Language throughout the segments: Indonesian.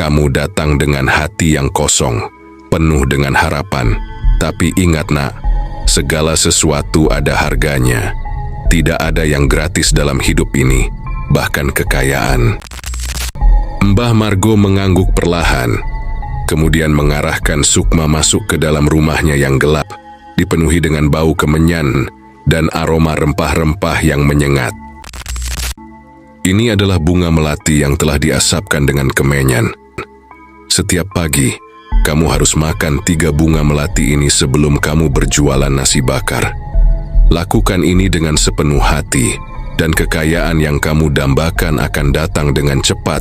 kamu datang dengan hati yang kosong, penuh dengan harapan. Tapi ingat nak, segala sesuatu ada harganya. Tidak ada yang gratis dalam hidup ini, bahkan kekayaan. Mbah Margo mengangguk perlahan, kemudian mengarahkan Sukma masuk ke dalam rumahnya yang gelap, dipenuhi dengan bau kemenyan dan aroma rempah-rempah yang menyengat. Ini adalah bunga melati yang telah diasapkan dengan kemenyan. Setiap pagi, kamu harus makan 3 bunga melati ini sebelum kamu berjualan nasi bakar. Lakukan ini dengan sepenuh hati, dan kekayaan yang kamu dambakan akan datang dengan cepat.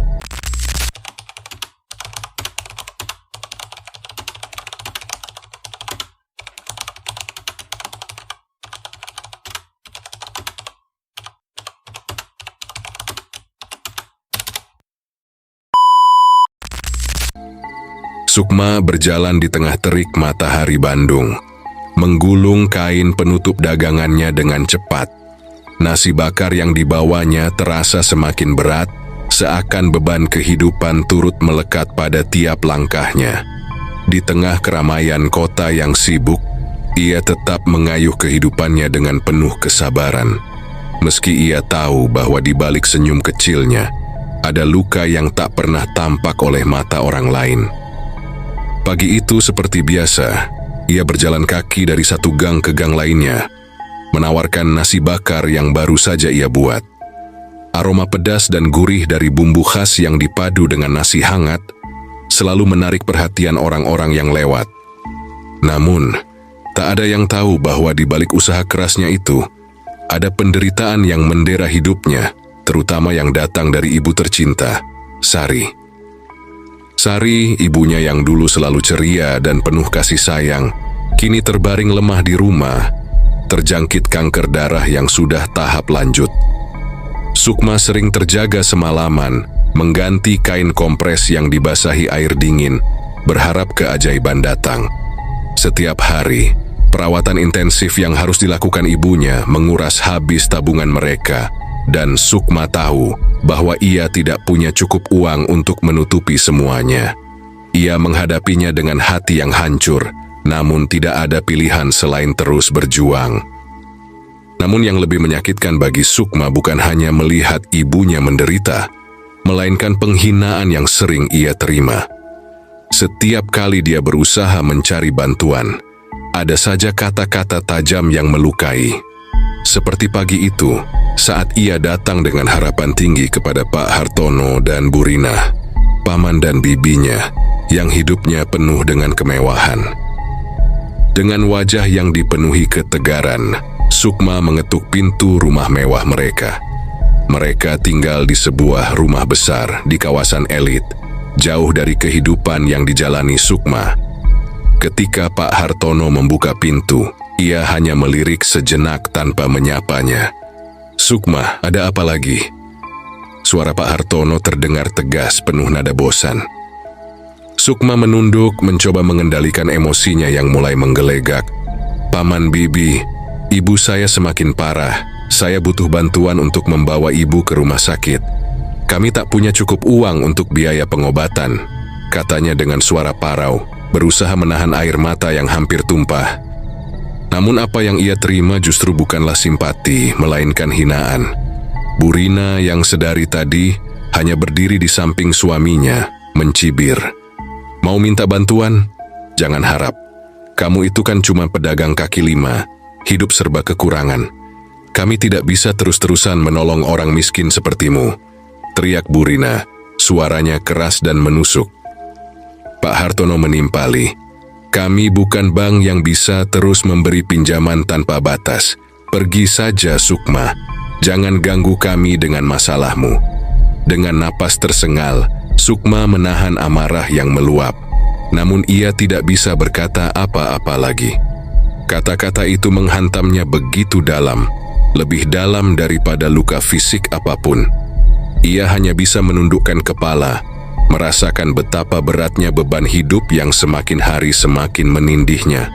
Sukma berjalan di tengah terik matahari Bandung, menggulung kain penutup dagangannya dengan cepat. Nasi bakar yang dibawanya terasa semakin berat, seakan beban kehidupan turut melekat pada tiap langkahnya. Di tengah keramaian kota yang sibuk, ia tetap mengayuh kehidupannya dengan penuh kesabaran. Meski ia tahu bahwa di balik senyum kecilnya, ada luka yang tak pernah tampak oleh mata orang lain. Pagi itu seperti biasa, ia berjalan kaki dari satu gang ke gang lainnya, menawarkan nasi bakar yang baru saja ia buat. Aroma pedas dan gurih dari bumbu khas yang dipadu dengan nasi hangat selalu menarik perhatian orang-orang yang lewat. Namun, tak ada yang tahu bahwa di balik usaha kerasnya itu, ada penderitaan yang mendera hidupnya, terutama yang datang dari ibu tercinta, Sari. Sari, ibunya yang dulu selalu ceria dan penuh kasih sayang, kini terbaring lemah di rumah, terjangkit kanker darah yang sudah tahap lanjut. Sukma sering terjaga semalaman, mengganti kain kompres yang dibasahi air dingin, berharap keajaiban datang. Setiap hari, perawatan intensif yang harus dilakukan ibunya menguras habis tabungan mereka, dan Sukma tahu bahwa ia tidak punya cukup uang untuk menutupi semuanya. Ia menghadapinya dengan hati yang hancur, namun tidak ada pilihan selain terus berjuang. Namun yang lebih menyakitkan bagi Sukma bukan hanya melihat ibunya menderita, melainkan penghinaan yang sering ia terima. Setiap kali dia berusaha mencari bantuan, ada saja kata-kata tajam yang melukai. Seperti pagi itu, saat ia datang dengan harapan tinggi kepada Pak Hartono dan Bu Rina, paman dan bibinya, yang hidupnya penuh dengan kemewahan. Dengan wajah yang dipenuhi ketegaran, Sukma mengetuk pintu rumah mewah mereka. Mereka tinggal di sebuah rumah besar di kawasan elit, jauh dari kehidupan yang dijalani Sukma. Ketika Pak Hartono membuka pintu, ia hanya melirik sejenak tanpa menyapanya. "Sukma, ada apa lagi?" Suara Pak Hartono terdengar tegas penuh nada bosan. Sukma menunduk mencoba mengendalikan emosinya yang mulai menggelegak. "Paman Bibi, ibu saya semakin parah. Saya butuh bantuan untuk membawa ibu ke rumah sakit. Kami tak punya cukup uang untuk biaya pengobatan," katanya dengan suara parau, berusaha menahan air mata yang hampir tumpah. Namun apa yang ia terima justru bukanlah simpati, melainkan hinaan. Bu Rina yang sedari tadi hanya berdiri di samping suaminya, mencibir. "Mau minta bantuan? Jangan harap. Kamu itu kan cuma pedagang kaki lima, hidup serba kekurangan. Kami tidak bisa terus-terusan menolong orang miskin sepertimu," teriak Bu Rina, suaranya keras dan menusuk. Pak Hartono menimpali, "Kami bukan bank yang bisa terus memberi pinjaman tanpa batas. Pergi saja Sukma, jangan ganggu kami dengan masalahmu." Dengan napas tersengal, Sukma menahan amarah yang meluap. Namun ia tidak bisa berkata apa-apa lagi. Kata-kata itu menghantamnya begitu dalam, lebih dalam daripada luka fisik apapun. Ia hanya bisa menundukkan kepala, merasakan betapa beratnya beban hidup yang semakin hari semakin menindihnya.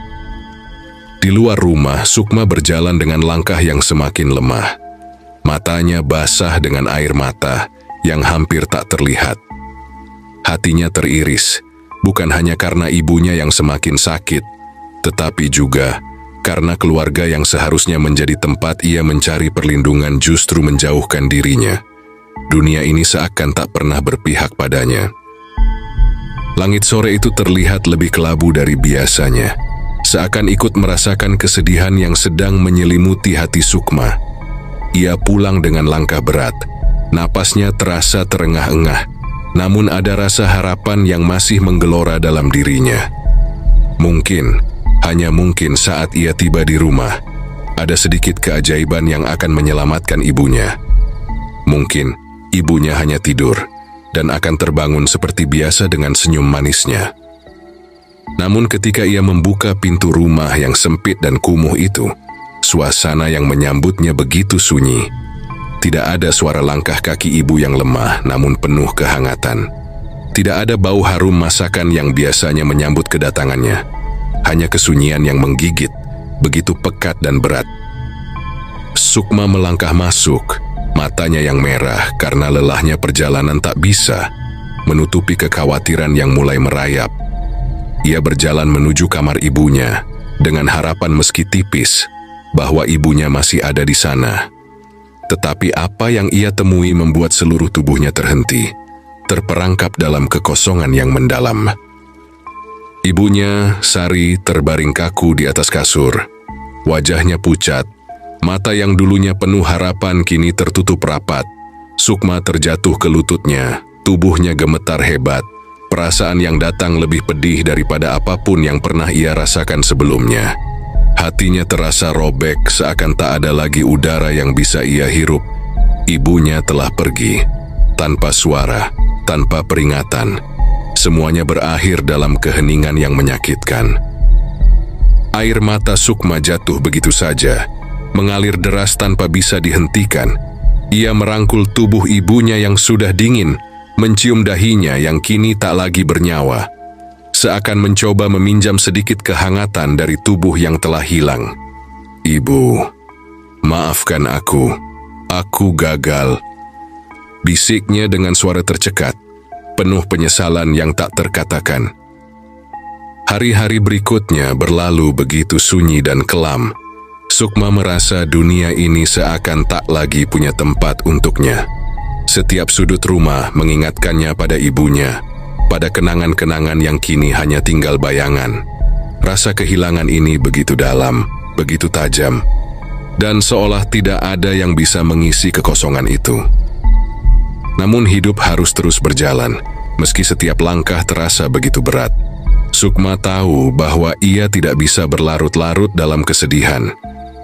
Di luar rumah, Sukma berjalan dengan langkah yang semakin lemah. Matanya basah dengan air mata yang hampir tak terlihat. Hatinya teriris, bukan hanya karena ibunya yang semakin sakit, tetapi juga karena keluarga yang seharusnya menjadi tempat ia mencari perlindungan justru menjauhkan dirinya. Dunia ini seakan tak pernah berpihak padanya. Langit sore itu terlihat lebih kelabu dari biasanya, seakan ikut merasakan kesedihan yang sedang menyelimuti hati Sukma. Ia pulang dengan langkah berat, napasnya terasa terengah-engah, namun ada rasa harapan yang masih menggelora dalam dirinya. Mungkin, hanya mungkin saat ia tiba di rumah, ada sedikit keajaiban yang akan menyelamatkan ibunya. Mungkin, ibunya hanya tidur, dan akan terbangun seperti biasa dengan senyum manisnya. Namun ketika ia membuka pintu rumah yang sempit dan kumuh itu, suasana yang menyambutnya begitu sunyi. Tidak ada suara langkah kaki ibu yang lemah namun penuh kehangatan. Tidak ada bau harum masakan yang biasanya menyambut kedatangannya. Hanya kesunyian yang menggigit, begitu pekat dan berat. Sukma melangkah masuk, matanya yang merah karena lelahnya perjalanan tak bisa menutupi kekhawatiran yang mulai merayap. Ia berjalan menuju kamar ibunya dengan harapan meski tipis bahwa ibunya masih ada di sana. Tetapi apa yang ia temui membuat seluruh tubuhnya terhenti, terperangkap dalam kekosongan yang mendalam. Ibunya, Sari, terbaring kaku di atas kasur. Wajahnya pucat, mata yang dulunya penuh harapan kini tertutup rapat. Sukma terjatuh ke lututnya, tubuhnya gemetar hebat. Perasaan yang datang lebih pedih daripada apapun yang pernah ia rasakan sebelumnya. Hatinya terasa robek, seakan tak ada lagi udara yang bisa ia hirup. Ibunya telah pergi, tanpa suara, tanpa peringatan. Semuanya berakhir dalam keheningan yang menyakitkan. Air mata Sukma jatuh begitu saja, mengalir deras tanpa bisa dihentikan. Ia merangkul tubuh ibunya yang sudah dingin, mencium dahinya yang kini tak lagi bernyawa. Seakan mencoba meminjam sedikit kehangatan dari tubuh yang telah hilang. "Ibu, maafkan aku gagal," bisiknya dengan suara tercekat, penuh penyesalan yang tak terkatakan. Hari-hari berikutnya berlalu begitu sunyi dan kelam. Sukma merasa dunia ini seakan tak lagi punya tempat untuknya. Setiap sudut rumah mengingatkannya pada ibunya, pada kenangan-kenangan yang kini hanya tinggal bayangan. Rasa kehilangan ini begitu dalam, begitu tajam, dan seolah tidak ada yang bisa mengisi kekosongan itu. Namun hidup harus terus berjalan, meski setiap langkah terasa begitu berat. Sukma tahu bahwa ia tidak bisa berlarut-larut dalam kesedihan.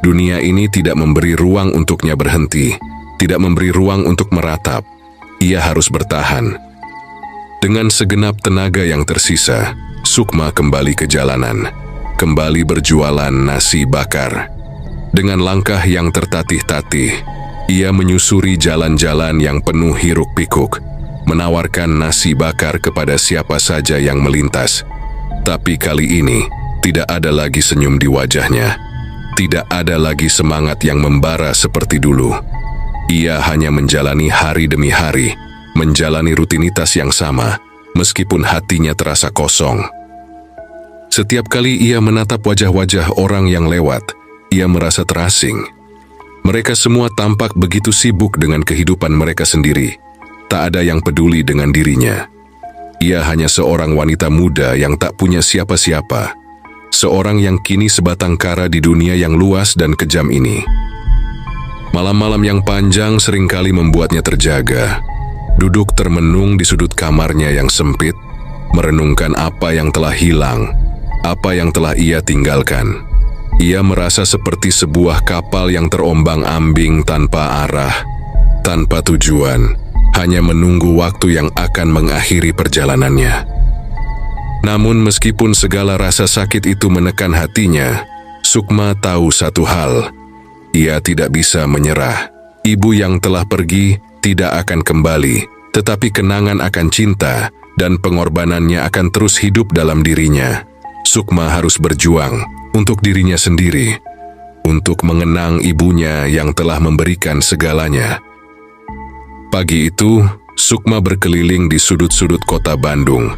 Dunia ini tidak memberi ruang untuknya berhenti, tidak memberi ruang untuk meratap. Ia harus bertahan. Dengan segenap tenaga yang tersisa, Sukma kembali ke jalanan, kembali berjualan nasi bakar. Dengan langkah yang tertatih-tatih, ia menyusuri jalan-jalan yang penuh hiruk-pikuk, menawarkan nasi bakar kepada siapa saja yang melintas. Tapi kali ini, tidak ada lagi senyum di wajahnya. Tidak ada lagi semangat yang membara seperti dulu. Ia hanya menjalani hari demi hari, menjalani rutinitas yang sama, meskipun hatinya terasa kosong. Setiap kali ia menatap wajah-wajah orang yang lewat, ia merasa terasing. Mereka semua tampak begitu sibuk dengan kehidupan mereka sendiri. Tak ada yang peduli dengan dirinya. Ia hanya seorang wanita muda yang tak punya siapa-siapa. Seorang yang kini sebatang kara di dunia yang luas dan kejam ini. Malam-malam yang panjang seringkali membuatnya terjaga. Duduk termenung di sudut kamarnya yang sempit, merenungkan apa yang telah hilang, apa yang telah ia tinggalkan. Ia merasa seperti sebuah kapal yang terombang-ambing tanpa arah, tanpa tujuan, hanya menunggu waktu yang akan mengakhiri perjalanannya. Namun meskipun segala rasa sakit itu menekan hatinya, Sukma tahu satu hal, ia tidak bisa menyerah. Ibu yang telah pergi tidak akan kembali, tetapi kenangan akan cinta dan pengorbanannya akan terus hidup dalam dirinya. Sukma harus berjuang untuk dirinya sendiri, untuk mengenang ibunya yang telah memberikan segalanya. Pagi itu, Sukma berkeliling di sudut-sudut kota Bandung,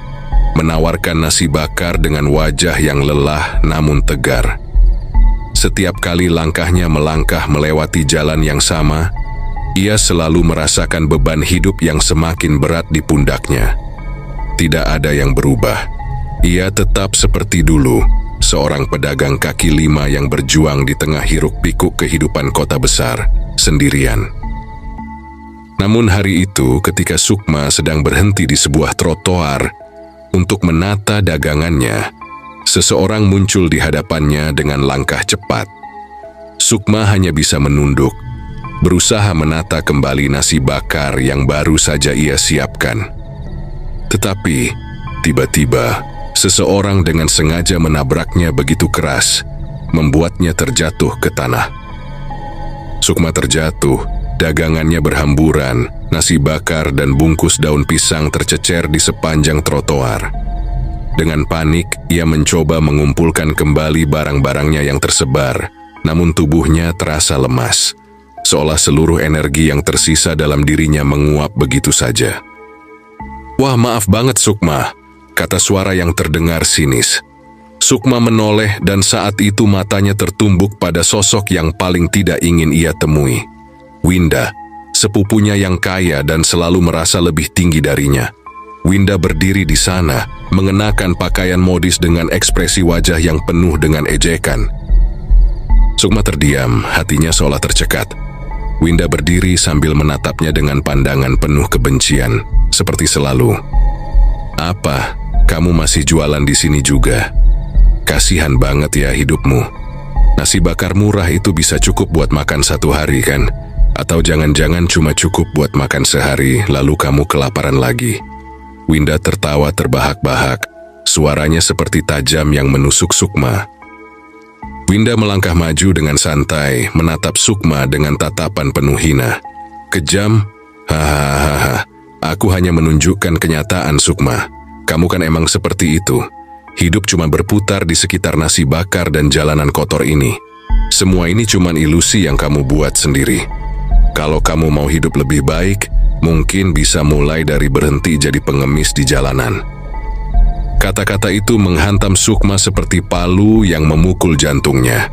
menawarkan nasi bakar dengan wajah yang lelah namun tegar. Setiap kali langkahnya melangkah melewati jalan yang sama, ia selalu merasakan beban hidup yang semakin berat di pundaknya. Tidak ada yang berubah. Ia tetap seperti dulu, seorang pedagang kaki lima yang berjuang di tengah hiruk-pikuk kehidupan kota besar, sendirian. Namun hari itu, ketika Sukma sedang berhenti di sebuah trotoar untuk menata dagangannya, seseorang muncul di hadapannya dengan langkah cepat. Sukma hanya bisa menunduk, berusaha menata kembali nasi bakar yang baru saja ia siapkan. Tetapi, tiba-tiba, seseorang dengan sengaja menabraknya begitu keras, membuatnya terjatuh ke tanah. Sukma terjatuh, dagangannya berhamburan, nasi bakar dan bungkus daun pisang tercecer di sepanjang trotoar. Dengan panik, ia mencoba mengumpulkan kembali barang-barangnya yang tersebar, namun tubuhnya terasa lemas, seolah seluruh energi yang tersisa dalam dirinya menguap begitu saja. "Wah, maaf banget Sukma," kata suara yang terdengar sinis. Sukma menoleh dan saat itu matanya tertumbuk pada sosok yang paling tidak ingin ia temui. Winda, sepupunya yang kaya dan selalu merasa lebih tinggi darinya. Winda berdiri di sana, mengenakan pakaian modis dengan ekspresi wajah yang penuh dengan ejekan. Sukma terdiam, hatinya seolah tercekat. Winda berdiri sambil menatapnya dengan pandangan penuh kebencian, seperti selalu. "Apa? Kamu masih jualan di sini juga? Kasihan banget ya hidupmu. Nasi bakar murah itu bisa cukup buat makan 1 hari kan? Atau jangan-jangan cuma cukup buat makan sehari lalu kamu kelaparan lagi?" Winda tertawa terbahak-bahak, suaranya seperti tajam yang menusuk Sukma. Winda melangkah maju dengan santai, menatap Sukma dengan tatapan penuh hina. "Kejam? Hahaha, aku hanya menunjukkan kenyataan Sukma. Kamu kan emang seperti itu. Hidup cuma berputar di sekitar nasi bakar dan jalanan kotor ini. Semua ini cuma ilusi yang kamu buat sendiri. Kalau kamu mau hidup lebih baik, mungkin bisa mulai dari berhenti jadi pengemis di jalanan." Kata-kata itu menghantam Sukma seperti palu yang memukul jantungnya.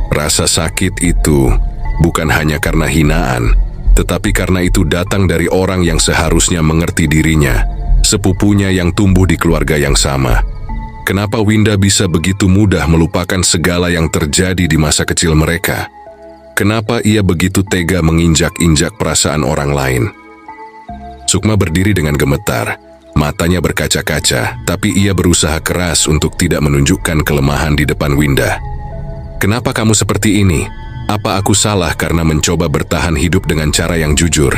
Rasa sakit itu bukan hanya karena hinaan, tetapi karena itu datang dari orang yang seharusnya mengerti dirinya, sepupunya yang tumbuh di keluarga yang sama. Kenapa Winda bisa begitu mudah melupakan segala yang terjadi di masa kecil mereka? Kenapa ia begitu tega menginjak-injak perasaan orang lain? Sukma berdiri dengan gemetar, matanya berkaca-kaca, tapi ia berusaha keras untuk tidak menunjukkan kelemahan di depan Winda. "Kenapa kamu seperti ini? Apa aku salah karena mencoba bertahan hidup dengan cara yang jujur?"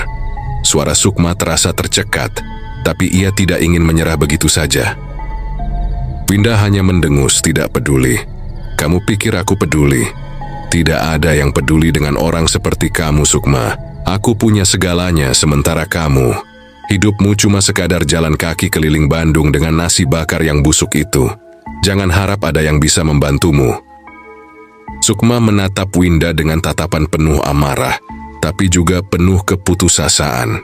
Suara Sukma terasa tercekat, tapi ia tidak ingin menyerah begitu saja. Winda hanya mendengus, tidak peduli. "Kamu pikir aku peduli? Tidak ada yang peduli dengan orang seperti kamu, Sukma. Aku punya segalanya, sementara kamu, hidupmu cuma sekadar jalan kaki keliling Bandung dengan nasi bakar yang busuk itu. Jangan harap ada yang bisa membantumu." Sukma menatap Winda dengan tatapan penuh amarah, tapi juga penuh keputusasaan.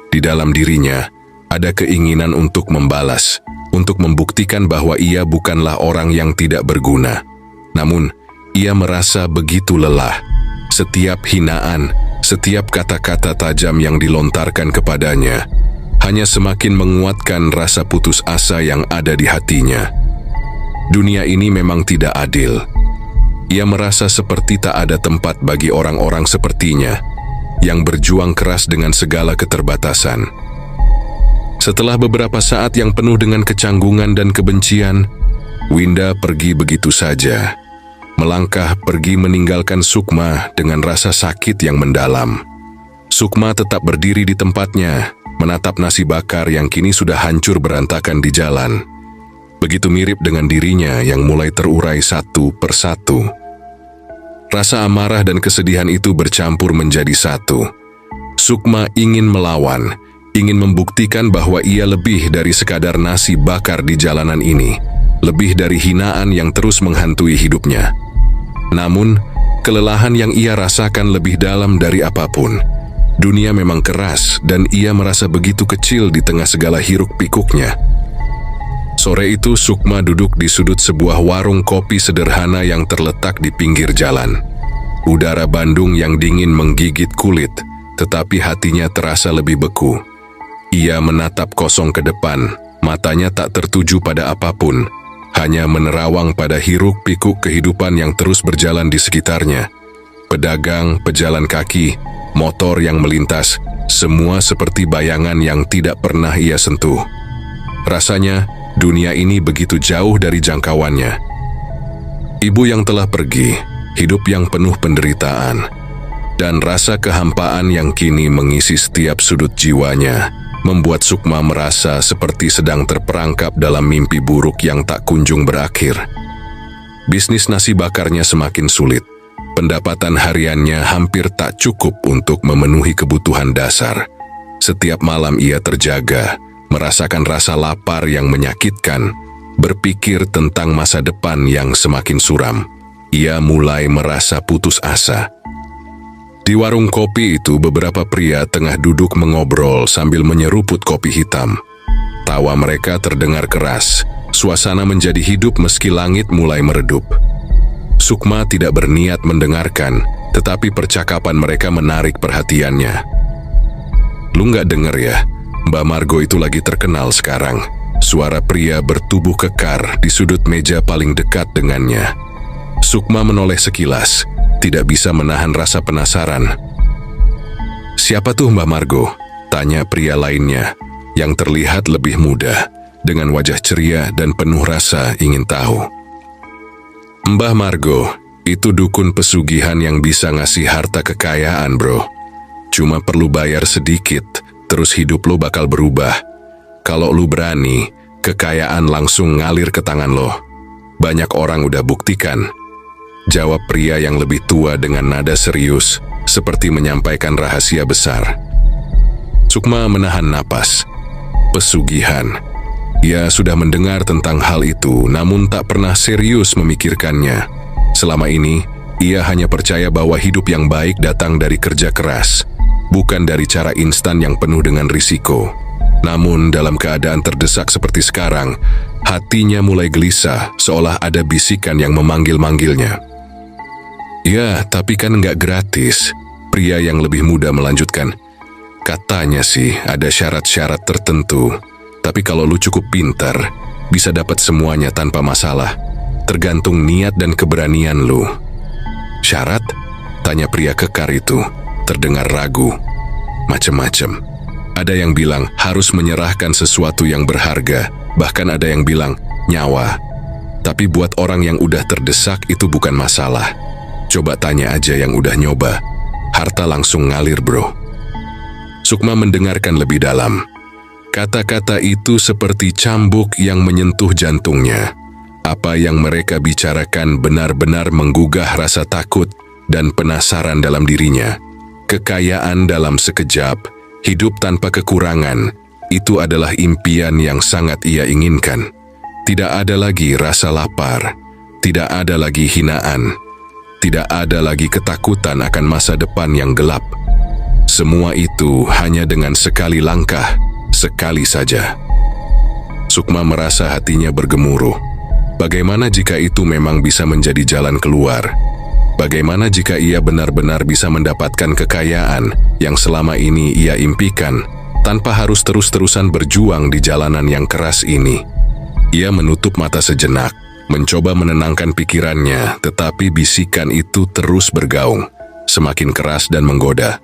Di dalam dirinya, ada keinginan untuk membalas, untuk membuktikan bahwa ia bukanlah orang yang tidak berguna. Namun, ia merasa begitu lelah. Setiap hinaan, setiap kata-kata tajam yang dilontarkan kepadanya, hanya semakin menguatkan rasa putus asa yang ada di hatinya. Dunia ini memang tidak adil. Ia merasa seperti tak ada tempat bagi orang-orang sepertinya, yang berjuang keras dengan segala keterbatasan. Setelah beberapa saat yang penuh dengan kecanggungan dan kebencian, Winda pergi begitu saja. Melangkah pergi meninggalkan Sukma dengan rasa sakit yang mendalam. Sukma tetap berdiri di tempatnya, menatap nasi bakar yang kini sudah hancur berantakan di jalan. Begitu mirip dengan dirinya yang mulai terurai satu persatu. Rasa amarah dan kesedihan itu bercampur menjadi satu. Sukma ingin melawan, ingin membuktikan bahwa ia lebih dari sekadar nasi bakar di jalanan ini, lebih dari hinaan yang terus menghantui hidupnya. Namun, kelelahan yang ia rasakan lebih dalam dari apapun. Dunia memang keras dan ia merasa begitu kecil di tengah segala hiruk-pikuknya. Sore itu Sukma duduk di sudut sebuah warung kopi sederhana yang terletak di pinggir jalan. Udara Bandung yang dingin menggigit kulit, tetapi hatinya terasa lebih beku. Ia menatap kosong ke depan, matanya tak tertuju pada apapun, hanya menerawang pada hiruk-pikuk kehidupan yang terus berjalan di sekitarnya. Pedagang, pejalan kaki, motor yang melintas, semua seperti bayangan yang tidak pernah ia sentuh. Rasanya, dunia ini begitu jauh dari jangkauannya. Ibu yang telah pergi, hidup yang penuh penderitaan, dan rasa kehampaan yang kini mengisi setiap sudut jiwanya, membuat Sukma merasa seperti sedang terperangkap dalam mimpi buruk yang tak kunjung berakhir. Bisnis nasi bakarnya semakin sulit. Pendapatan hariannya hampir tak cukup untuk memenuhi kebutuhan dasar. Setiap malam ia terjaga, merasakan rasa lapar yang menyakitkan, berpikir tentang masa depan yang semakin suram. Ia mulai merasa putus asa. Di warung kopi itu beberapa pria tengah duduk mengobrol sambil menyeruput kopi hitam. Tawa mereka terdengar keras, suasana menjadi hidup meski langit mulai meredup. Sukma tidak berniat mendengarkan, tetapi percakapan mereka menarik perhatiannya. "Lu nggak denger ya, Mbak Margo itu lagi terkenal sekarang." Suara pria bertubuh kekar di sudut meja paling dekat dengannya. Sukma menoleh sekilas, tidak bisa menahan rasa penasaran. "Siapa tuh Mbak Margo?" tanya pria lainnya, yang terlihat lebih muda, dengan wajah ceria dan penuh rasa ingin tahu. "Mbah Margo, itu dukun pesugihan yang bisa ngasih harta kekayaan, bro. Cuma perlu bayar sedikit, terus hidup lo bakal berubah. Kalau lo berani, kekayaan langsung ngalir ke tangan lo. Banyak orang udah buktikan," jawab pria yang lebih tua dengan nada serius, seperti menyampaikan rahasia besar. Sukma menahan napas. Pesugihan. Ia sudah mendengar tentang hal itu, namun tak pernah serius memikirkannya. Selama ini, ia hanya percaya bahwa hidup yang baik datang dari kerja keras, bukan dari cara instan yang penuh dengan risiko. Namun, dalam keadaan terdesak seperti sekarang, hatinya mulai gelisah, seolah ada bisikan yang memanggil-manggilnya. "Ya, tapi kan nggak gratis," pria yang lebih muda melanjutkan. "Katanya sih ada syarat-syarat tertentu. Tapi kalau lu cukup pintar, bisa dapat semuanya tanpa masalah. Tergantung niat dan keberanian lu." "Syarat?" tanya pria kekar itu, terdengar ragu. "Macem-macem. Ada yang bilang harus menyerahkan sesuatu yang berharga, bahkan ada yang bilang nyawa. Tapi buat orang yang udah terdesak itu bukan masalah. Coba tanya aja yang udah nyoba. Harta langsung ngalir, bro." Sukma mendengarkan lebih dalam. Kata-kata itu seperti cambuk yang menyentuh jantungnya. Apa yang mereka bicarakan benar-benar menggugah rasa takut dan penasaran dalam dirinya. Kekayaan dalam sekejap, hidup tanpa kekurangan, itu adalah impian yang sangat ia inginkan. Tidak ada lagi rasa lapar, tidak ada lagi hinaan, tidak ada lagi ketakutan akan masa depan yang gelap. Semua itu hanya dengan sekali langkah, sekali saja. Sukma merasa hatinya bergemuruh. Bagaimana jika itu memang bisa menjadi jalan keluar? Bagaimana jika ia benar-benar bisa mendapatkan kekayaan yang selama ini ia impikan, tanpa harus terus-terusan berjuang di jalanan yang keras ini? Ia menutup mata sejenak, mencoba menenangkan pikirannya, tetapi bisikan itu terus bergaung, semakin keras dan menggoda.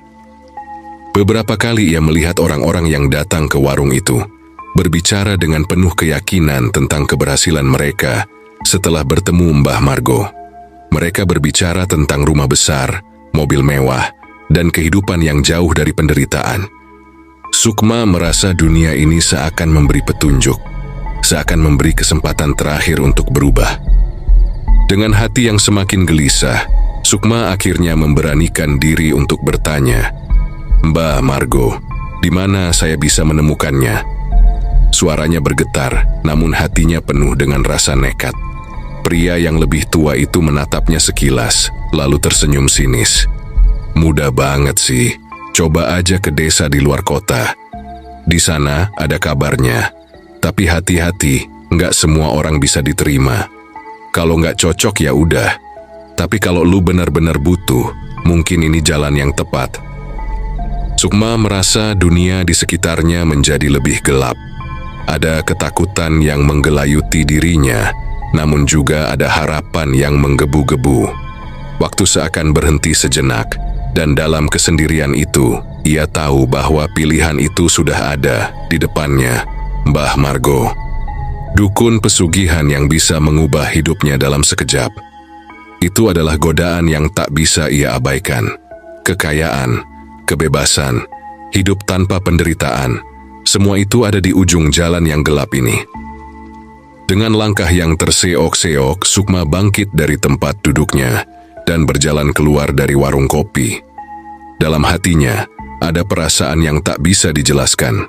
Beberapa kali ia melihat orang-orang yang datang ke warung itu, berbicara dengan penuh keyakinan tentang keberhasilan mereka setelah bertemu Mbah Margo. Mereka berbicara tentang rumah besar, mobil mewah, dan kehidupan yang jauh dari penderitaan. Sukma merasa dunia ini seakan memberi petunjuk, seakan memberi kesempatan terakhir untuk berubah. Dengan hati yang semakin gelisah, Sukma akhirnya memberanikan diri untuk bertanya, "Mbah Margo, di mana saya bisa menemukannya?" Suaranya bergetar, namun hatinya penuh dengan rasa nekat. Pria yang lebih tua itu menatapnya sekilas, lalu tersenyum sinis. "Mudah banget sih, Coba aja ke desa di luar kota. Di sana ada kabarnya. Tapi hati-hati, nggak semua orang bisa diterima. Kalau nggak cocok ya udah. Tapi kalau lu benar-benar butuh, mungkin ini jalan yang tepat. Sukma merasa dunia di sekitarnya menjadi lebih gelap. Ada ketakutan yang menggelayuti dirinya, namun juga ada harapan yang menggebu-gebu. Waktu seakan berhenti sejenak, dan dalam kesendirian itu, ia tahu bahwa pilihan itu sudah ada di depannya, Mbah Margo. Dukun pesugihan yang bisa mengubah hidupnya dalam sekejap. Itu adalah godaan yang tak bisa ia abaikan. Kekayaan, kebebasan, hidup tanpa penderitaan, semua itu ada di ujung jalan yang gelap ini. Dengan langkah yang terseok-seok, Sukma bangkit dari tempat duduknya dan berjalan keluar dari warung kopi. Dalam hatinya, ada perasaan yang tak bisa dijelaskan.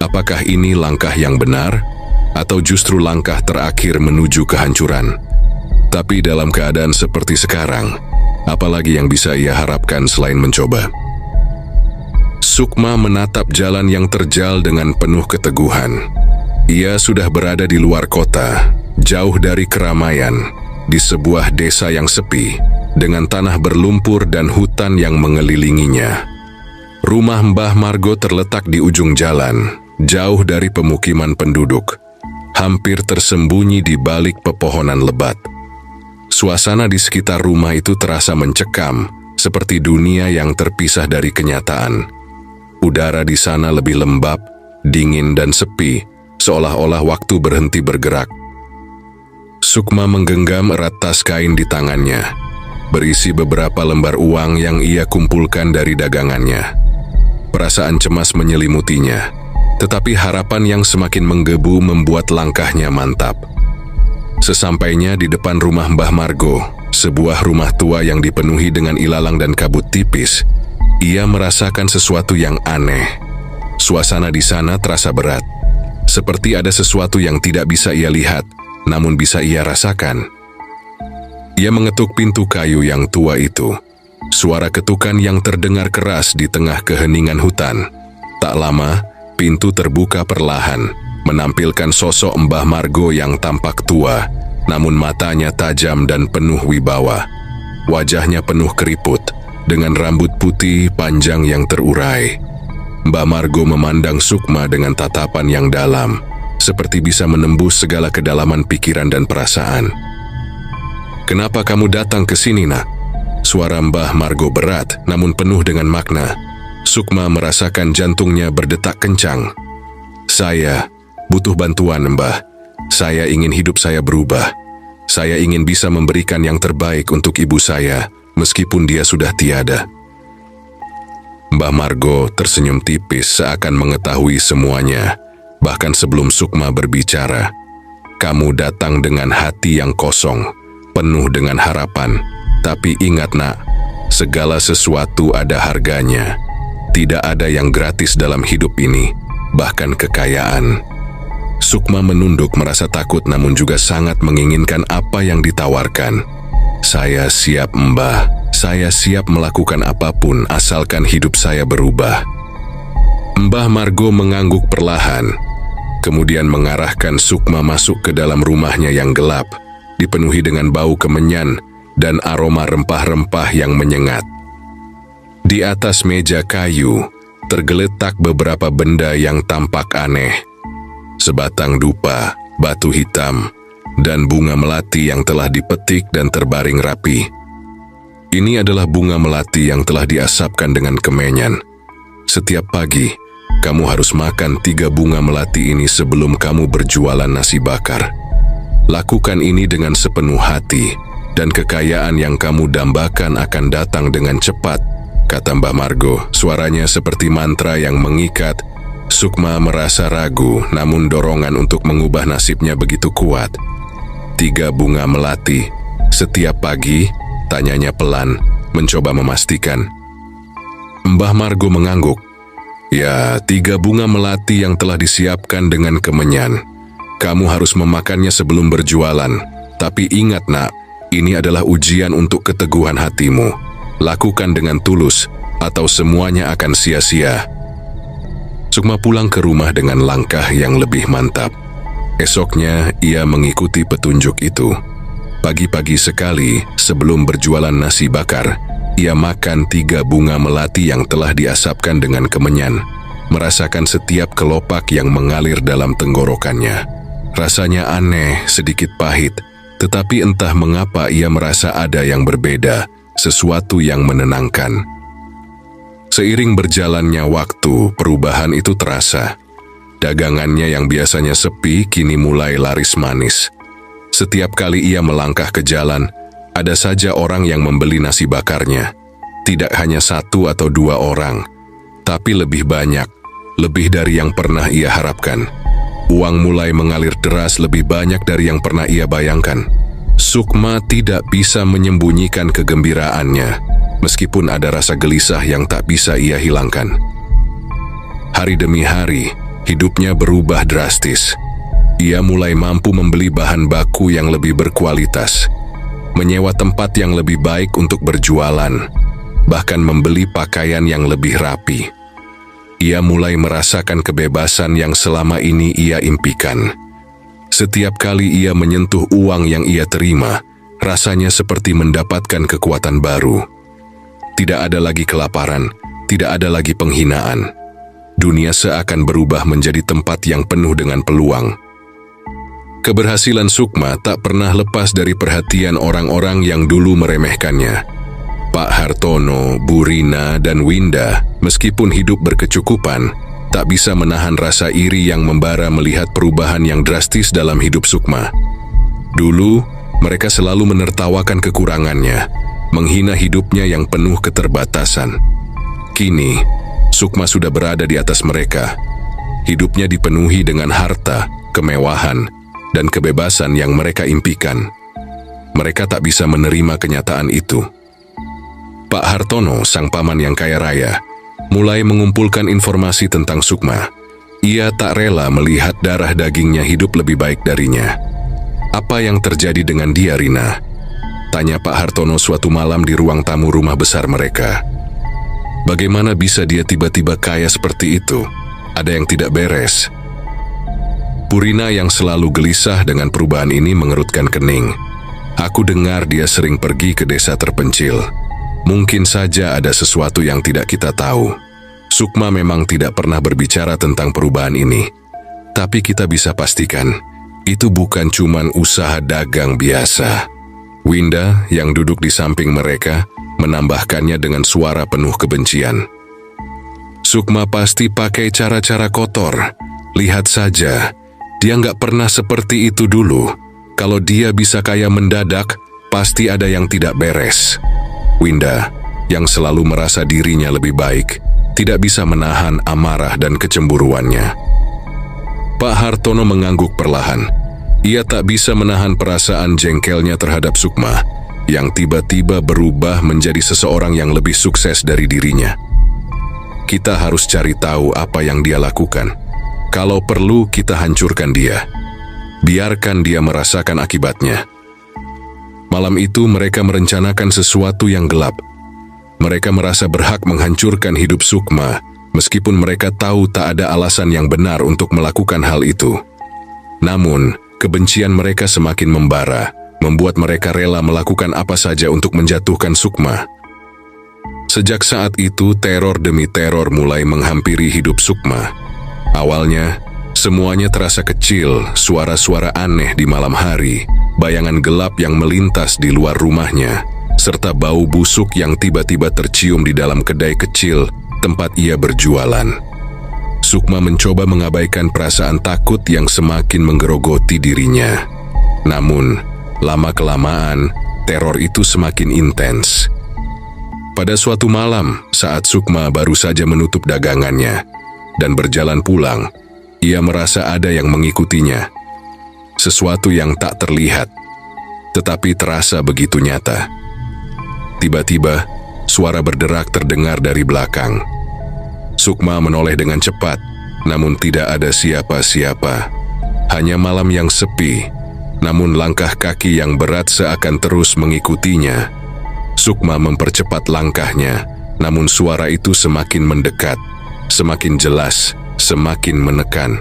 Apakah ini langkah yang benar, atau justru langkah terakhir menuju kehancuran? Tapi dalam keadaan seperti sekarang, apalagi yang bisa ia harapkan selain mencoba? Sukma menatap jalan yang terjal dengan penuh keteguhan. Ia sudah berada di luar kota, jauh dari keramaian, di sebuah desa yang sepi, dengan tanah berlumpur dan hutan yang mengelilinginya. Rumah Mbah Margo terletak di ujung jalan, jauh dari pemukiman penduduk, hampir tersembunyi di balik pepohonan lebat. Suasana di sekitar rumah itu terasa mencekam, seperti dunia yang terpisah dari kenyataan. Udara di sana lebih lembab, dingin dan sepi, seolah-olah waktu berhenti bergerak. Sukma menggenggam erat tas kain di tangannya, berisi beberapa lembar uang yang ia kumpulkan dari dagangannya. Perasaan cemas menyelimutinya, tetapi harapan yang semakin menggebu membuat langkahnya mantap. Sesampainya di depan rumah Mbah Margo, sebuah rumah tua yang dipenuhi dengan ilalang dan kabut tipis, ia merasakan sesuatu yang aneh. Suasana di sana terasa berat, seperti ada sesuatu yang tidak bisa ia lihat, namun bisa ia rasakan. Ia mengetuk pintu kayu yang tua itu. Suara ketukan yang terdengar keras di tengah keheningan hutan. Tak lama, pintu terbuka perlahan, menampilkan sosok Mbah Margo yang tampak tua, namun matanya tajam dan penuh wibawa. Wajahnya penuh keriput, dengan rambut putih panjang yang terurai. Mbah Margo memandang Sukma dengan tatapan yang dalam, seperti bisa menembus segala kedalaman pikiran dan perasaan. "Kenapa kamu datang ke sini, nak?" Suara Mbah Margo berat, namun penuh dengan makna. Sukma merasakan jantungnya berdetak kencang. "Saya butuh bantuan, Mbah. Saya ingin hidup saya berubah. Saya ingin bisa memberikan yang terbaik untuk ibu saya, meskipun dia sudah tiada." Mbah Margo tersenyum tipis seakan mengetahui semuanya. Bahkan sebelum Sukma berbicara, "Kamu datang dengan hati yang kosong, penuh dengan harapan. Tapi ingat, nak, segala sesuatu ada harganya. Tidak ada yang gratis dalam hidup ini, bahkan kekayaan." Sukma menunduk merasa takut namun juga sangat menginginkan apa yang ditawarkan. "Saya siap, Mbah. Saya siap melakukan apapun asalkan hidup saya berubah." Mbah Margo mengangguk perlahan, kemudian mengarahkan Sukma masuk ke dalam rumahnya yang gelap, dipenuhi dengan bau kemenyan dan aroma rempah-rempah yang menyengat. Di atas meja kayu, tergeletak beberapa benda yang tampak aneh. Sebatang dupa, batu hitam, dan bunga melati yang telah dipetik dan terbaring rapi. Ini adalah bunga melati yang telah diasapkan dengan kemenyan. Setiap pagi, kamu harus makan 3 bunga melati ini sebelum kamu berjualan nasi bakar. Lakukan ini dengan sepenuh hati, dan kekayaan yang kamu dambakan akan datang dengan cepat, kata Mbah Margo. Suaranya seperti mantra yang mengikat. Sukma merasa ragu, namun dorongan untuk mengubah nasibnya begitu kuat. 3 bunga melati, setiap pagi, tanyanya pelan, mencoba memastikan. Mbah Margo mengangguk. Ya, 3 bunga melati yang telah disiapkan dengan kemenyan. Kamu harus memakannya sebelum berjualan. Tapi ingat, nak, ini adalah ujian untuk keteguhan hatimu. Lakukan dengan tulus, atau semuanya akan sia-sia. Sukma pulang ke rumah dengan langkah yang lebih mantap. Esoknya ia mengikuti petunjuk itu. Pagi-pagi sekali sebelum berjualan nasi bakar, ia makan 3 bunga melati yang telah diasapkan dengan kemenyan, merasakan setiap kelopak yang mengalir dalam tenggorokannya. Rasanya aneh, sedikit pahit, tetapi entah mengapa ia merasa ada yang berbeda, sesuatu yang menenangkan. Seiring berjalannya waktu, perubahan itu terasa. Dagangannya yang biasanya sepi kini mulai laris manis. Setiap kali ia melangkah ke jalan, ada saja orang yang membeli nasi bakarnya. Tidak hanya 1 atau 2 orang, tapi lebih banyak, lebih dari yang pernah ia harapkan. Uang mulai mengalir deras lebih banyak dari yang pernah ia bayangkan. Sukma tidak bisa menyembunyikan kegembiraannya, meskipun ada rasa gelisah yang tak bisa ia hilangkan. Hari demi hari, hidupnya berubah drastis. Ia mulai mampu membeli bahan baku yang lebih berkualitas, menyewa tempat yang lebih baik untuk berjualan, bahkan membeli pakaian yang lebih rapi. Ia mulai merasakan kebebasan yang selama ini ia impikan. Setiap kali ia menyentuh uang yang ia terima, rasanya seperti mendapatkan kekuatan baru. Tidak ada lagi kelaparan, tidak ada lagi penghinaan. Dunia seakan berubah menjadi tempat yang penuh dengan peluang. Keberhasilan Sukma tak pernah lepas dari perhatian orang-orang yang dulu meremehkannya. Pak Hartono, Bu Rina, dan Winda, meskipun hidup berkecukupan, tak bisa menahan rasa iri yang membara melihat perubahan yang drastis dalam hidup Sukma. Dulu, mereka selalu menertawakan kekurangannya, menghina hidupnya yang penuh keterbatasan. Kini, Sukma sudah berada di atas mereka. Hidupnya dipenuhi dengan harta, kemewahan, dan kebebasan yang mereka impikan. Mereka tak bisa menerima kenyataan itu. Pak Hartono, sang paman yang kaya raya, mulai mengumpulkan informasi tentang Sukma. Ia tak rela melihat darah dagingnya hidup lebih baik darinya. "Apa yang terjadi dengan dia, Rina?" tanya Pak Hartono suatu malam di ruang tamu rumah besar mereka. "Bagaimana bisa dia tiba-tiba kaya seperti itu? Ada yang tidak beres." Purina yang selalu gelisah dengan perubahan ini mengerutkan kening. "Aku dengar dia sering pergi ke desa terpencil. Mungkin saja ada sesuatu yang tidak kita tahu." Sukma memang tidak pernah berbicara tentang perubahan ini. Tapi kita bisa pastikan, itu bukan cuman usaha dagang biasa. Winda yang duduk di samping mereka menambahkannya dengan suara penuh kebencian. "Sukma pasti pakai cara-cara kotor. Lihat saja. Dia nggak pernah seperti itu dulu. Kalau dia bisa kaya mendadak, pasti ada yang tidak beres." Winda, yang selalu merasa dirinya lebih baik, tidak bisa menahan amarah dan kecemburuannya. Pak Hartono mengangguk perlahan. Ia tak bisa menahan perasaan jengkelnya terhadap Sukma, yang tiba-tiba berubah menjadi seseorang yang lebih sukses dari dirinya. Kita harus cari tahu apa yang dia lakukan. Kalau perlu, kita hancurkan dia. Biarkan dia merasakan akibatnya. Malam itu mereka merencanakan sesuatu yang gelap. Mereka merasa berhak menghancurkan hidup Sukma, meskipun mereka tahu tak ada alasan yang benar untuk melakukan hal itu. Namun, kebencian mereka semakin membara, membuat mereka rela melakukan apa saja untuk menjatuhkan Sukma. Sejak saat itu, teror demi teror mulai menghampiri hidup Sukma. Awalnya, semuanya terasa kecil, suara-suara aneh di malam hari, bayangan gelap yang melintas di luar rumahnya, serta bau busuk yang tiba-tiba tercium di dalam kedai kecil tempat ia berjualan. Sukma mencoba mengabaikan perasaan takut yang semakin menggerogoti dirinya. Namun, lama-kelamaan, teror itu semakin intens. Pada suatu malam, saat Sukma baru saja menutup dagangannya dan berjalan pulang, ia merasa ada yang mengikutinya. Sesuatu yang tak terlihat, tetapi terasa begitu nyata. Tiba-tiba, suara berderak terdengar dari belakang. Sukma menoleh dengan cepat, namun tidak ada siapa-siapa. Hanya malam yang sepi, namun langkah kaki yang berat seakan terus mengikutinya. Sukma mempercepat langkahnya, namun suara itu semakin mendekat, semakin jelas, semakin menekan.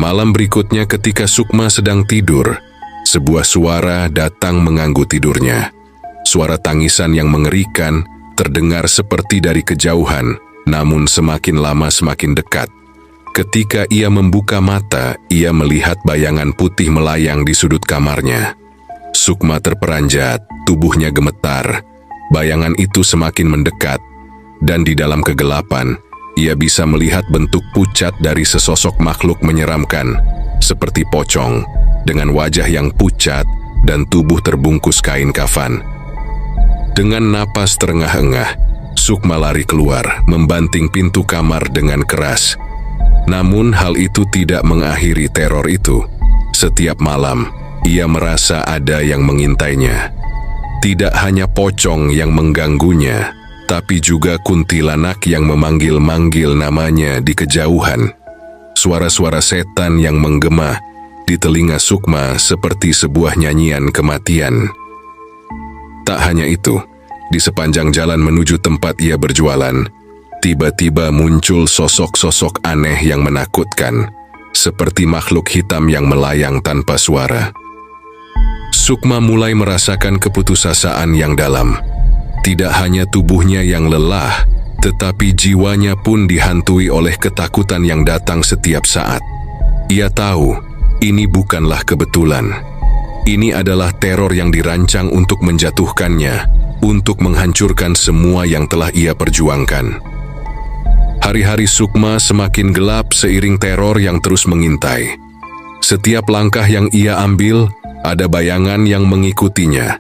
Malam berikutnya ketika Sukma sedang tidur, sebuah suara datang mengganggu tidurnya. Suara tangisan yang mengerikan terdengar seperti dari kejauhan, namun semakin lama semakin dekat. Ketika ia membuka mata, ia melihat bayangan putih melayang di sudut kamarnya. Sukma terperanjat, tubuhnya gemetar. Bayangan itu semakin mendekat, dan di dalam kegelapan, ia bisa melihat bentuk pucat dari sesosok makhluk menyeramkan, seperti pocong, dengan wajah yang pucat dan tubuh terbungkus kain kafan. Dengan napas terengah-engah, Sukma lari keluar, membanting pintu kamar dengan keras. Namun hal itu tidak mengakhiri teror itu. Setiap malam, ia merasa ada yang mengintainya. Tidak hanya pocong yang mengganggunya, tapi juga kuntilanak yang memanggil-manggil namanya di kejauhan. Suara-suara setan yang menggema di telinga Sukma seperti sebuah nyanyian kematian. Tak hanya itu, di sepanjang jalan menuju tempat ia berjualan, tiba-tiba muncul sosok-sosok aneh yang menakutkan, seperti makhluk hitam yang melayang tanpa suara. Sukma mulai merasakan keputusasaan yang dalam. Tidak hanya tubuhnya yang lelah, tetapi jiwanya pun dihantui oleh ketakutan yang datang setiap saat. Ia tahu, ini bukanlah kebetulan. Ini adalah teror yang dirancang untuk menjatuhkannya, untuk menghancurkan semua yang telah ia perjuangkan. Hari-hari Sukma semakin gelap seiring teror yang terus mengintai. Setiap langkah yang ia ambil, ada bayangan yang mengikutinya.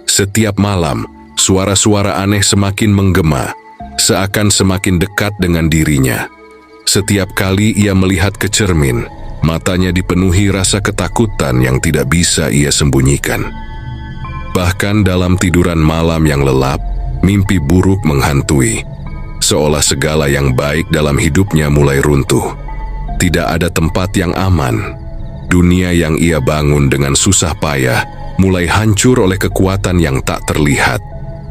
Setiap malam, suara-suara aneh semakin menggema, seakan semakin dekat dengan dirinya. Setiap kali ia melihat ke cermin, matanya dipenuhi rasa ketakutan yang tidak bisa ia sembunyikan. Bahkan dalam tiduran malam yang lelap, mimpi buruk menghantui. Seolah segala yang baik dalam hidupnya mulai runtuh. Tidak ada tempat yang aman. Dunia yang ia bangun dengan susah payah mulai hancur oleh kekuatan yang tak terlihat,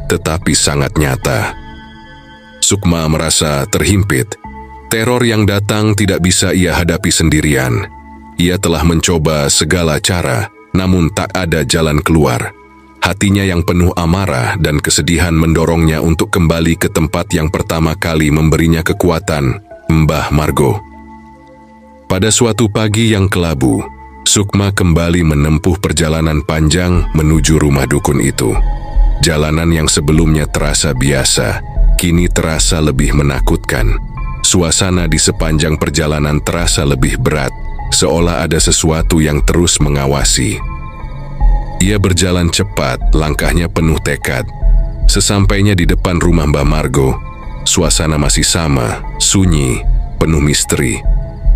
tetapi sangat nyata. Sukma merasa terhimpit. Teror yang datang tidak bisa ia hadapi sendirian. Ia telah mencoba segala cara, namun tak ada jalan keluar. Hatinya yang penuh amarah dan kesedihan mendorongnya untuk kembali ke tempat yang pertama kali memberinya kekuatan, Mbah Margo. Pada suatu pagi yang kelabu, Sukma kembali menempuh perjalanan panjang menuju rumah dukun itu. Jalanan yang sebelumnya terasa biasa, kini terasa lebih menakutkan. Suasana di sepanjang perjalanan terasa lebih berat, seolah ada sesuatu yang terus mengawasi. Ia berjalan cepat, langkahnya penuh tekad. Sesampainya di depan rumah Mbah Margo, suasana masih sama, sunyi, penuh misteri.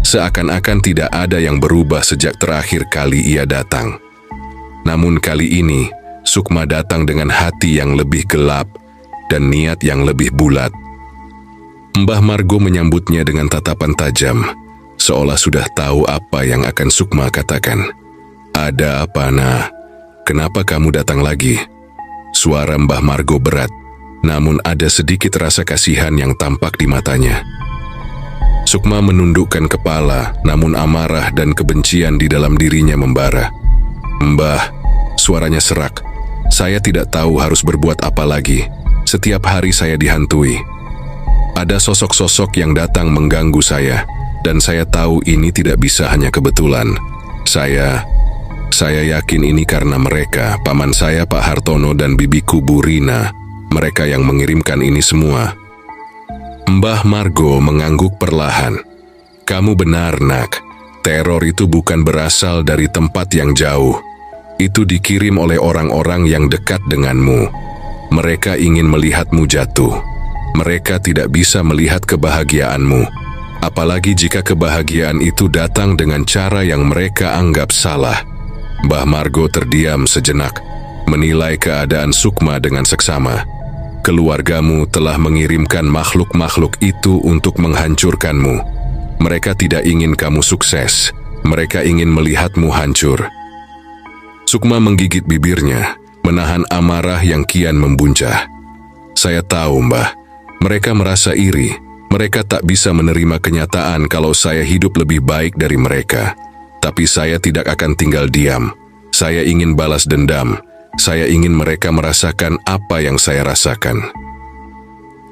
Seakan-akan tidak ada yang berubah sejak terakhir kali ia datang. Namun kali ini, Sukma datang dengan hati yang lebih gelap dan niat yang lebih bulat. Mbah Margo menyambutnya dengan tatapan tajam, seolah sudah tahu apa yang akan Sukma katakan. "Ada apa, Nah? Kenapa kamu datang lagi?" Suara Mbah Margo berat, namun ada sedikit rasa kasihan yang tampak di matanya. Sukma menundukkan kepala, namun amarah dan kebencian di dalam dirinya membara. "Mbah," suaranya serak, "saya tidak tahu harus berbuat apa lagi. Setiap hari saya dihantui. Ada sosok-sosok yang datang mengganggu saya, dan saya tahu ini tidak bisa hanya kebetulan. Saya yakin ini karena mereka, paman saya Pak Hartono dan bibiku Bu Rina. Mereka yang mengirimkan ini semua." Mbah Margo mengangguk perlahan. "Kamu benar, Nak. Teror itu bukan berasal dari tempat yang jauh. Itu dikirim oleh orang-orang yang dekat denganmu. Mereka ingin melihatmu jatuh. Mereka tidak bisa melihat kebahagiaanmu. Apalagi jika kebahagiaan itu datang dengan cara yang mereka anggap salah." Mbah Margo terdiam sejenak, menilai keadaan Sukma dengan seksama. "Keluargamu telah mengirimkan makhluk-makhluk itu untuk menghancurkanmu. Mereka tidak ingin kamu sukses. Mereka ingin melihatmu hancur." Sukma menggigit bibirnya, menahan amarah yang kian membuncah. Saya tahu, Mbah. Mereka merasa iri. Mereka tak bisa menerima kenyataan kalau saya hidup lebih baik dari mereka. Tapi saya tidak akan tinggal diam. Saya ingin balas dendam. Saya ingin mereka merasakan apa yang saya rasakan.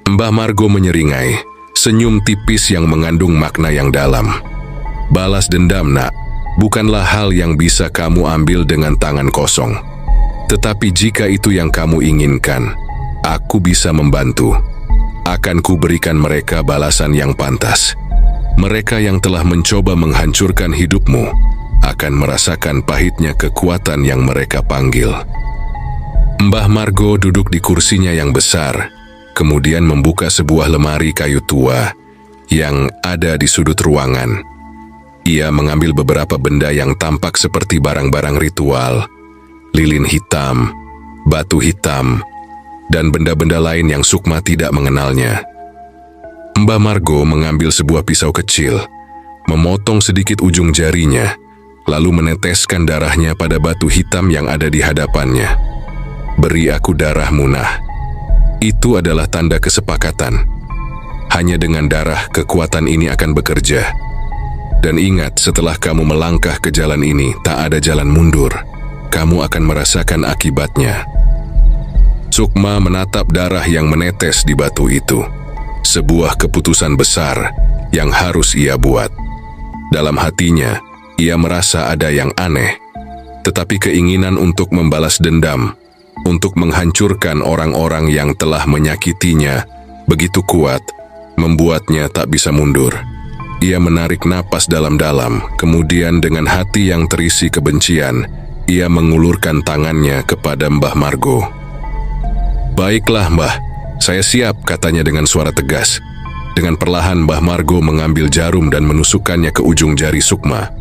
Mbah Margo menyeringai, senyum tipis yang mengandung makna yang dalam. Balas dendam, nak, bukanlah hal yang bisa kamu ambil dengan tangan kosong. Tetapi jika itu yang kamu inginkan, aku bisa membantu. Akan kuberikan mereka balasan yang pantas. Mereka yang telah mencoba menghancurkan hidupmu akan merasakan pahitnya kekuatan yang mereka panggil. Mbah Margo duduk di kursinya yang besar, kemudian membuka sebuah lemari kayu tua yang ada di sudut ruangan. Ia mengambil beberapa benda yang tampak seperti barang-barang ritual, lilin hitam, batu hitam, dan benda-benda lain yang Sukma tidak mengenalnya. Mbah Margo mengambil sebuah pisau kecil, memotong sedikit ujung jarinya, lalu meneteskan darahnya pada batu hitam yang ada di hadapannya. Beri aku darahmu, nah. Itu adalah tanda kesepakatan. Hanya dengan darah kekuatan ini akan bekerja. Dan ingat, setelah kamu melangkah ke jalan ini, tak ada jalan mundur. Kamu akan merasakan akibatnya. Sukma menatap darah yang menetes di batu itu. Sebuah keputusan besar yang harus ia buat. Dalam hatinya, ia merasa ada yang aneh. Tetapi keinginan untuk membalas dendam, untuk menghancurkan orang-orang yang telah menyakitinya, begitu kuat, membuatnya tak bisa mundur. Ia menarik napas dalam-dalam, kemudian dengan hati yang terisi kebencian, ia mengulurkan tangannya kepada Mbah Margo. "Baiklah, Mbah, saya siap," katanya dengan suara tegas. Dengan perlahan Mbah Margo mengambil jarum dan menusukkannya ke ujung jari Sukma.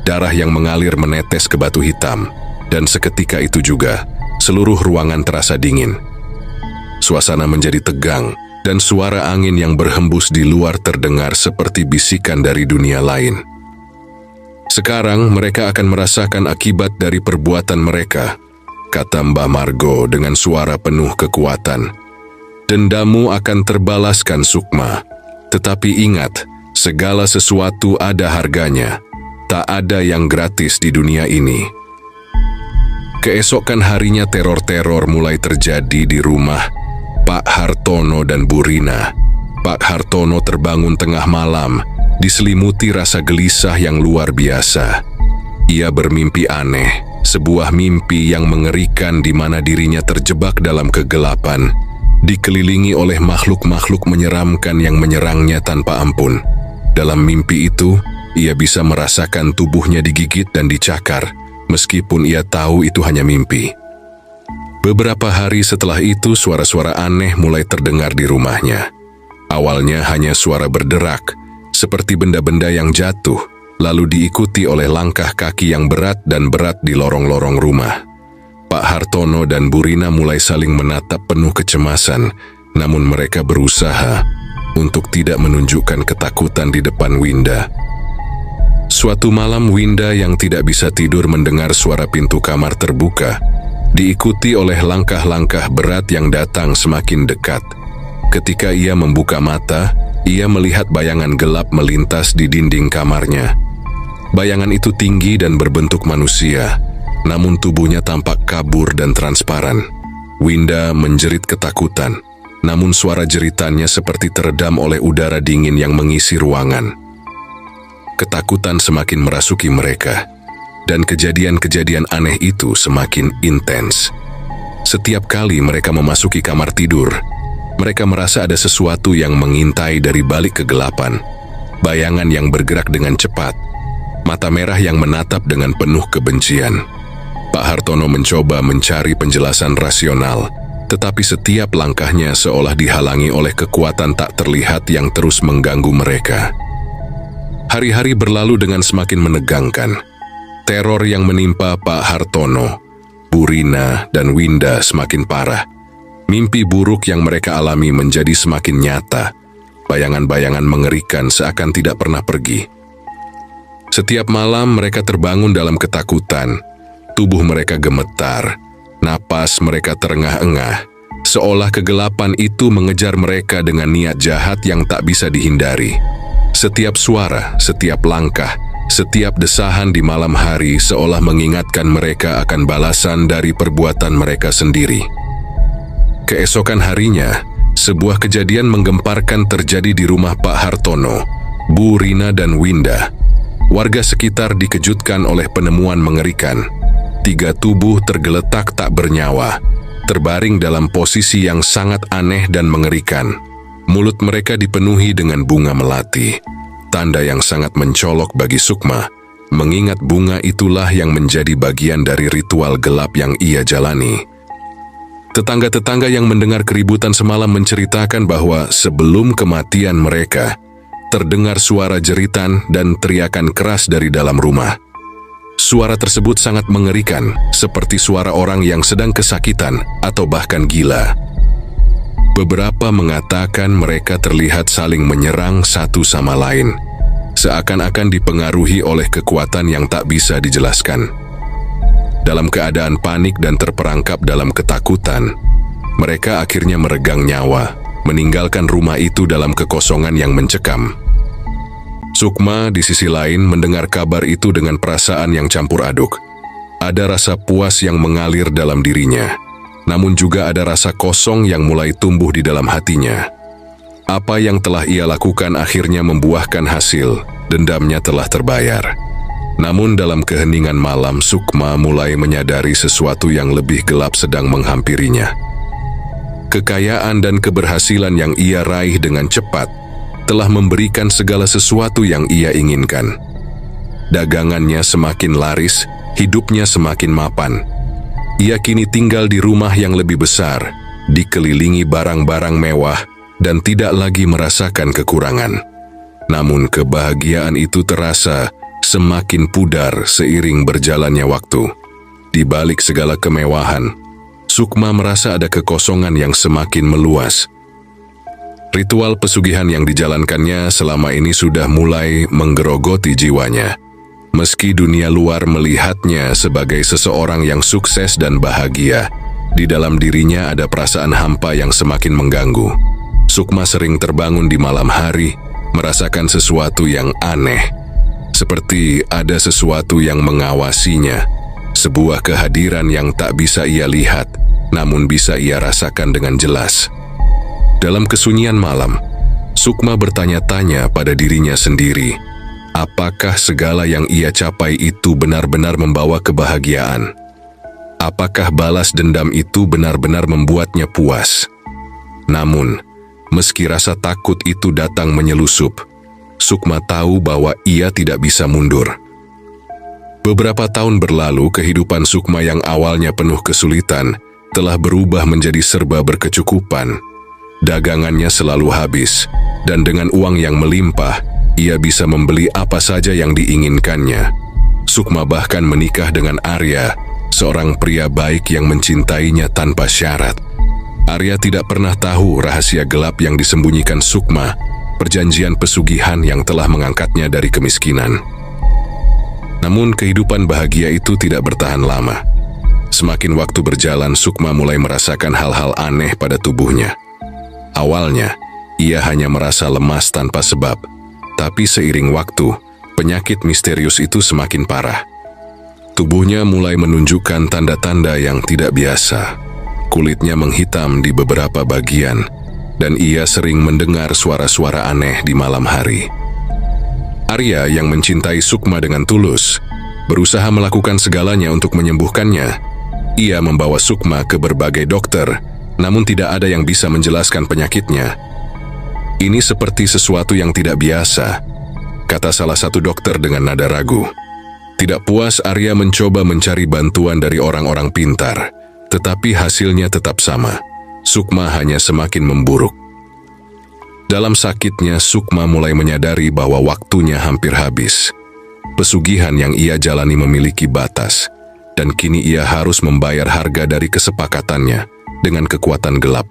Darah yang mengalir menetes ke batu hitam, dan seketika itu juga, seluruh ruangan terasa dingin. Suasana menjadi tegang, dan suara angin yang berhembus di luar terdengar seperti bisikan dari dunia lain. "Sekarang mereka akan merasakan akibat dari perbuatan mereka," kata Mbah Margo dengan suara penuh kekuatan. "Dendamu akan terbalaskan, Sukma. Tetapi ingat, segala sesuatu ada harganya. Tak ada yang gratis di dunia ini." Keesokan harinya teror-teror mulai terjadi di rumah Pak Hartono dan Bu Rina. Pak Hartono terbangun tengah malam, diselimuti rasa gelisah yang luar biasa. Ia bermimpi aneh, sebuah mimpi yang mengerikan di mana dirinya terjebak dalam kegelapan, dikelilingi oleh makhluk-makhluk menyeramkan yang menyerangnya tanpa ampun. Dalam mimpi itu, ia bisa merasakan tubuhnya digigit dan dicakar, meskipun ia tahu itu hanya mimpi. Beberapa hari setelah itu, suara-suara aneh mulai terdengar di rumahnya. Awalnya hanya suara berderak, seperti benda-benda yang jatuh, lalu diikuti oleh langkah kaki yang berat dan berat di lorong-lorong rumah. Pak Hartono dan Bu Rina mulai saling menatap penuh kecemasan, namun mereka berusaha untuk tidak menunjukkan ketakutan di depan Winda. Suatu malam Winda yang tidak bisa tidur mendengar suara pintu kamar terbuka, diikuti oleh langkah-langkah berat yang datang semakin dekat. Ketika ia membuka mata, ia melihat bayangan gelap melintas di dinding kamarnya. Bayangan itu tinggi dan berbentuk manusia, namun tubuhnya tampak kabur dan transparan. Winda menjerit ketakutan, namun suara jeritannya seperti teredam oleh udara dingin yang mengisi ruangan. Ketakutan semakin merasuki mereka, dan kejadian-kejadian aneh itu semakin intens. Setiap kali mereka memasuki kamar tidur, mereka merasa ada sesuatu yang mengintai dari balik kegelapan. Bayangan yang bergerak dengan cepat, mata merah yang menatap dengan penuh kebencian. Pak Hartono mencoba mencari penjelasan rasional, tetapi setiap langkahnya seolah dihalangi oleh kekuatan tak terlihat yang terus mengganggu mereka. Hari-hari berlalu dengan semakin menegangkan. Teror yang menimpa Pak Hartono, Bu Rina, dan Winda semakin parah. Mimpi buruk yang mereka alami menjadi semakin nyata. Bayangan-bayangan mengerikan seakan tidak pernah pergi. Setiap malam mereka terbangun dalam ketakutan. Tubuh mereka gemetar, napas mereka terengah-engah, seolah kegelapan itu mengejar mereka dengan niat jahat yang tak bisa dihindari. Setiap suara, setiap langkah, setiap desahan di malam hari seolah mengingatkan mereka akan balasan dari perbuatan mereka sendiri. Keesokan harinya, sebuah kejadian menggemparkan terjadi di rumah Pak Hartono, Bu Rina dan Winda. Warga sekitar dikejutkan oleh penemuan mengerikan. 3 tubuh tergeletak tak bernyawa, terbaring dalam posisi yang sangat aneh dan mengerikan. Mulut mereka dipenuhi dengan bunga melati, tanda yang sangat mencolok bagi Sukma, mengingat bunga itulah yang menjadi bagian dari ritual gelap yang ia jalani. Tetangga-tetangga yang mendengar keributan semalam menceritakan bahwa sebelum kematian mereka, terdengar suara jeritan dan teriakan keras dari dalam rumah. Suara tersebut sangat mengerikan, seperti suara orang yang sedang kesakitan atau bahkan gila. Beberapa mengatakan mereka terlihat saling menyerang satu sama lain, seakan-akan dipengaruhi oleh kekuatan yang tak bisa dijelaskan. Dalam keadaan panik dan terperangkap dalam ketakutan, mereka akhirnya meregang nyawa, meninggalkan rumah itu dalam kekosongan yang mencekam. Sukma di sisi lain mendengar kabar itu dengan perasaan yang campur aduk. Ada rasa puas yang mengalir dalam dirinya, namun juga ada rasa kosong yang mulai tumbuh di dalam hatinya. Apa yang telah ia lakukan akhirnya membuahkan hasil, dendamnya telah terbayar. Namun dalam keheningan malam, Sukma mulai menyadari sesuatu yang lebih gelap sedang menghampirinya. Kekayaan dan keberhasilan yang ia raih dengan cepat telah memberikan segala sesuatu yang ia inginkan. Dagangannya semakin laris, hidupnya semakin mapan. Ia kini tinggal di rumah yang lebih besar, dikelilingi barang-barang mewah, dan tidak lagi merasakan kekurangan. Namun kebahagiaan itu terasa semakin pudar seiring berjalannya waktu. Di balik segala kemewahan, Sukma merasa ada kekosongan yang semakin meluas. Ritual pesugihan yang dijalankannya selama ini sudah mulai menggerogoti jiwanya. Meski dunia luar melihatnya sebagai seseorang yang sukses dan bahagia, di dalam dirinya ada perasaan hampa yang semakin mengganggu. Sukma sering terbangun di malam hari, merasakan sesuatu yang aneh, seperti ada sesuatu yang mengawasinya, sebuah kehadiran yang tak bisa ia lihat, namun bisa ia rasakan dengan jelas. Dalam kesunyian malam, Sukma bertanya-tanya pada dirinya sendiri, apakah segala yang ia capai itu benar-benar membawa kebahagiaan? Apakah balas dendam itu benar-benar membuatnya puas? Namun, meski rasa takut itu datang menyelusup, Sukma tahu bahwa ia tidak bisa mundur. Beberapa tahun berlalu, kehidupan Sukma yang awalnya penuh kesulitan telah berubah menjadi serba berkecukupan. Dagangannya selalu habis, dan dengan uang yang melimpah, ia bisa membeli apa saja yang diinginkannya. Sukma bahkan menikah dengan Arya, seorang pria baik yang mencintainya tanpa syarat. Arya tidak pernah tahu rahasia gelap yang disembunyikan Sukma, perjanjian pesugihan yang telah mengangkatnya dari kemiskinan. Namun kehidupan bahagia itu tidak bertahan lama. Semakin waktu berjalan, Sukma mulai merasakan hal-hal aneh pada tubuhnya. Awalnya, ia hanya merasa lemas tanpa sebab, tapi seiring waktu, penyakit misterius itu semakin parah. Tubuhnya mulai menunjukkan tanda-tanda yang tidak biasa. Kulitnya menghitam di beberapa bagian, dan ia sering mendengar suara-suara aneh di malam hari. Arya yang mencintai Sukma dengan tulus, berusaha melakukan segalanya untuk menyembuhkannya. Ia membawa Sukma ke berbagai dokter, namun tidak ada yang bisa menjelaskan penyakitnya. Ini seperti sesuatu yang tidak biasa, kata salah satu dokter dengan nada ragu. Tidak puas, Arya mencoba mencari bantuan dari orang-orang pintar, tetapi hasilnya tetap sama. Sukma hanya semakin memburuk. Dalam sakitnya, Sukma mulai menyadari bahwa waktunya hampir habis. Pesugihan yang ia jalani memiliki batas, dan kini ia harus membayar harga dari kesepakatannya dengan kekuatan gelap.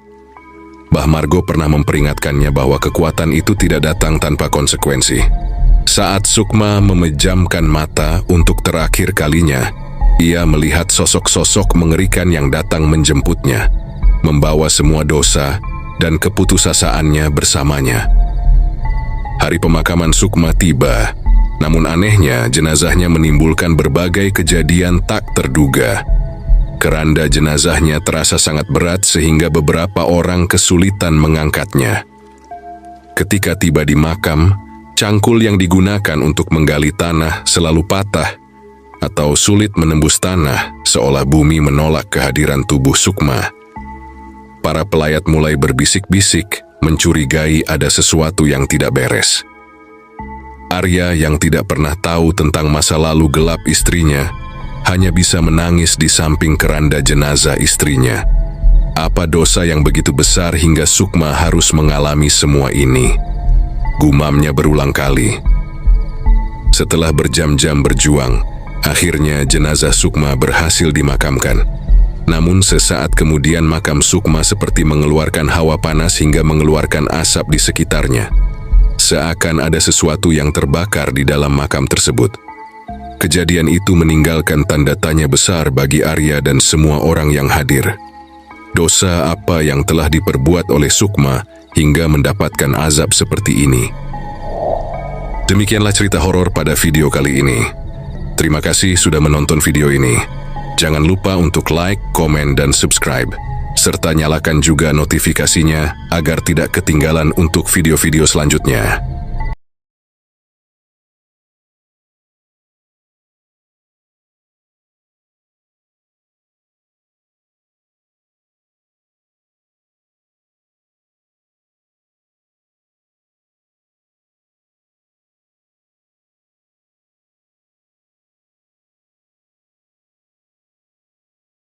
Mbah Margo pernah memperingatkannya bahwa kekuatan itu tidak datang tanpa konsekuensi. Saat Sukma memejamkan mata untuk terakhir kalinya, ia melihat sosok-sosok mengerikan yang datang menjemputnya. membawa semua dosa dan keputusasaannya bersamanya. Hari pemakaman Sukma tiba, namun anehnya jenazahnya menimbulkan berbagai kejadian tak terduga. Keranda jenazahnya terasa sangat berat sehingga beberapa orang kesulitan mengangkatnya. Ketika tiba di makam, cangkul yang digunakan untuk menggali tanah selalu patah atau sulit menembus tanah, seolah bumi menolak kehadiran tubuh Sukma. Para pelayat mulai berbisik-bisik, mencurigai ada sesuatu yang tidak beres. Arya yang tidak pernah tahu tentang masa lalu gelap istrinya, hanya bisa menangis di samping keranda jenazah istrinya. Apa dosa yang begitu besar hingga Sukma harus mengalami semua ini? Gumamnya berulang kali. Setelah berjam-jam berjuang, akhirnya jenazah Sukma berhasil dimakamkan. Namun sesaat kemudian makam Sukma seperti mengeluarkan hawa panas hingga mengeluarkan asap di sekitarnya. Seakan ada sesuatu yang terbakar di dalam makam tersebut. Kejadian itu meninggalkan tanda tanya besar bagi Arya dan semua orang yang hadir. Dosa apa yang telah diperbuat oleh Sukma hingga mendapatkan azab seperti ini? Demikianlah cerita horor pada video kali ini. Terima kasih sudah menonton video ini. Jangan lupa untuk like, komen, dan subscribe, serta nyalakan juga notifikasinya agar tidak ketinggalan untuk video-video selanjutnya.